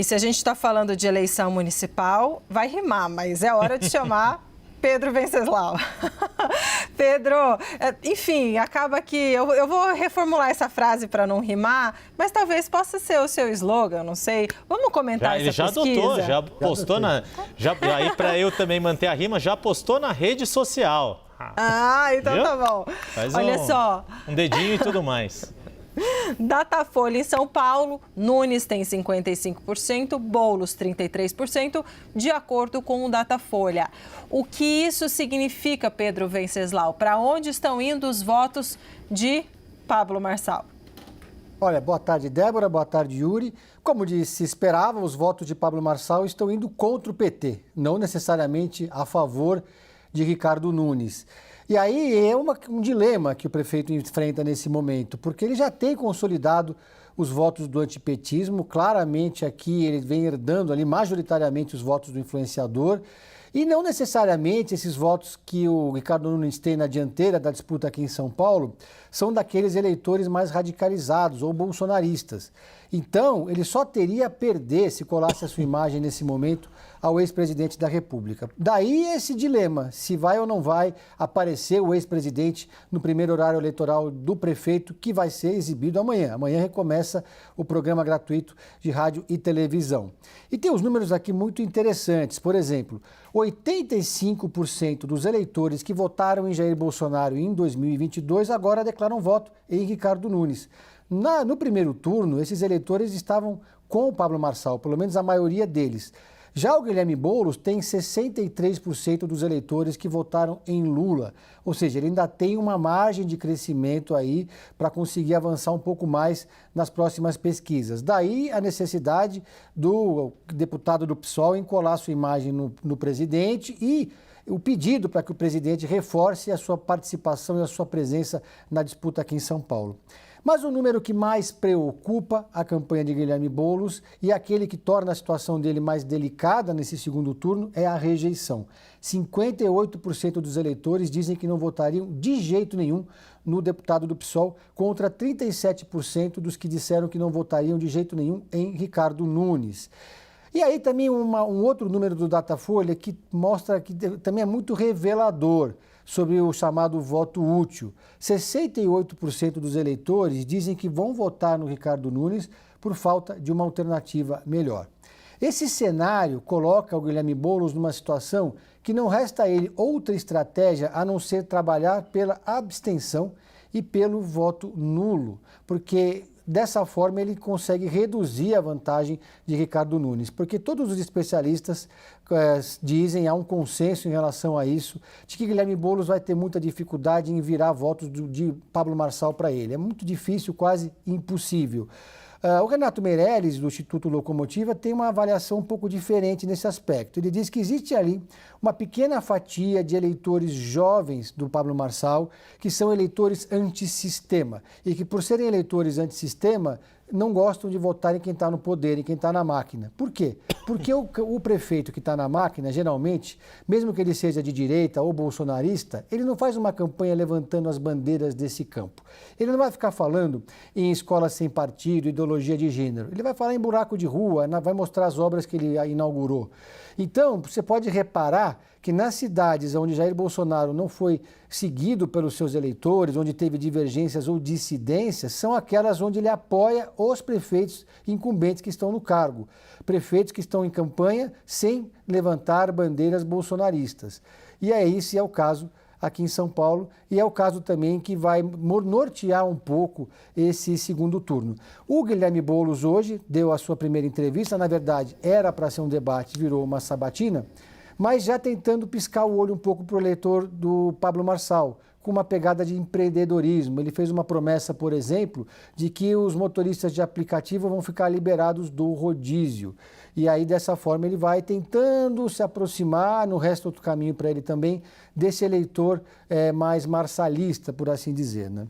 E se a gente está falando de eleição municipal, vai rimar, mas é hora de chamar Pedro Venceslau. Pedro, enfim, acaba que eu vou reformular essa frase para não rimar, mas talvez possa ser o seu slogan, não sei. Vamos comentar essa pesquisa? Ele já adotou, já postou aí para eu também manter a rima, já postou na rede social. Então viu? Tá bom. Olha só. Um dedinho e tudo mais. Datafolha em São Paulo, Nunes tem 55%, Boulos 33%, de acordo com o Datafolha. O que isso significa, Pedro Venceslau? Para onde estão indo os votos de Pablo Marçal? Olha, boa tarde, Débora, boa tarde, Yuri. Como se esperava, os votos de Pablo Marçal estão indo contra o PT, não necessariamente a favor de Ricardo Nunes. E aí é um dilema que o prefeito enfrenta nesse momento, porque ele já tem consolidado os votos do antipetismo, claramente aqui ele vem herdando ali majoritariamente os votos do influenciador, e não necessariamente esses votos que o Ricardo Nunes tem na dianteira da disputa aqui em São Paulo são daqueles eleitores mais radicalizados ou bolsonaristas. Então, ele só teria a perder se colasse a sua imagem nesse momento ao ex-presidente da República. Daí esse dilema, se vai ou não vai aparecer o ex-presidente no primeiro horário eleitoral do prefeito, que vai ser exibido amanhã. Amanhã recomeça o programa gratuito de rádio e televisão. E tem os números aqui muito interessantes. Por exemplo, 85% dos eleitores que votaram em Jair Bolsonaro em 2022 agora declaram voto em Ricardo Nunes. No primeiro turno, esses eleitores estavam com o Pablo Marçal, pelo menos a maioria deles. Já o Guilherme Boulos tem 63% dos eleitores que votaram em Lula, ou seja, ele ainda tem uma margem de crescimento aí para conseguir avançar um pouco mais nas próximas pesquisas. Daí a necessidade do deputado do PSOL em colar sua imagem no presidente e o pedido para que o presidente reforce a sua participação e a sua presença na disputa aqui em São Paulo. Mas o número que mais preocupa a campanha de Guilherme Boulos e aquele que torna a situação dele mais delicada nesse segundo turno é a rejeição. 58% dos eleitores dizem que não votariam de jeito nenhum no deputado do PSOL, contra 37% dos que disseram que não votariam de jeito nenhum em Ricardo Nunes. E aí também um outro número do Datafolha que mostra que também é muito revelador sobre o chamado voto útil. 68% dos eleitores dizem que vão votar no Ricardo Nunes por falta de uma alternativa melhor. Esse cenário coloca o Guilherme Boulos numa situação que não resta a ele outra estratégia a não ser trabalhar pela abstenção e pelo voto nulo, porque dessa forma ele consegue reduzir a vantagem de Ricardo Nunes, porque todos os especialistas dizem, há um consenso em relação a isso, de que Guilherme Boulos vai ter muita dificuldade em virar votos de Pablo Marçal para ele. É muito difícil, quase impossível. O Renato Meirelles, do Instituto Locomotiva, tem uma avaliação um pouco diferente nesse aspecto. Ele diz que existe ali uma pequena fatia de eleitores jovens do Pablo Marçal, que são eleitores antissistema, e que por serem eleitores antissistema, não gostam de votar em quem está no poder, em quem está na máquina. Por quê? Porque o prefeito que está na máquina, geralmente, mesmo que ele seja de direita ou bolsonarista, ele não faz uma campanha levantando as bandeiras desse campo. Ele não vai ficar falando em escola sem partido, ideologia de gênero. Ele vai falar em buraco de rua, vai mostrar as obras que ele inaugurou. Então, você pode reparar que nas cidades onde Jair Bolsonaro não foi seguido pelos seus eleitores, onde teve divergências ou dissidências, são aquelas onde ele apoia os prefeitos incumbentes que estão no cargo. Prefeitos que estão em campanha sem levantar bandeiras bolsonaristas. E esse é o caso aqui em São Paulo, e é o caso também que vai nortear um pouco esse segundo turno. O Guilherme Boulos hoje deu a sua primeira entrevista, na verdade era para ser um debate, virou uma sabatina, mas já tentando piscar o olho um pouco para o eleitor do Pablo Marçal, com uma pegada de empreendedorismo. Ele fez uma promessa, por exemplo, de que os motoristas de aplicativo vão ficar liberados do rodízio. E aí, dessa forma, ele vai tentando se aproximar, no resto outro caminho para ele também, desse eleitor mais marçalista, por assim dizer, né?